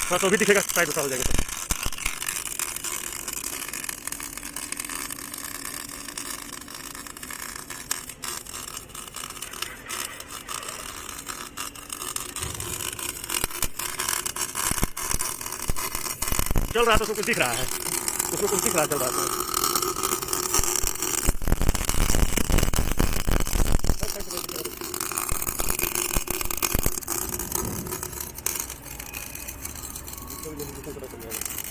हाँ तो अभी दिखेगा, साइड उठा हो जाएगा तो। चल रहा तो उसको कुछ दिख रहा है, उसको कुछ दिख रहा चल रहा था। तो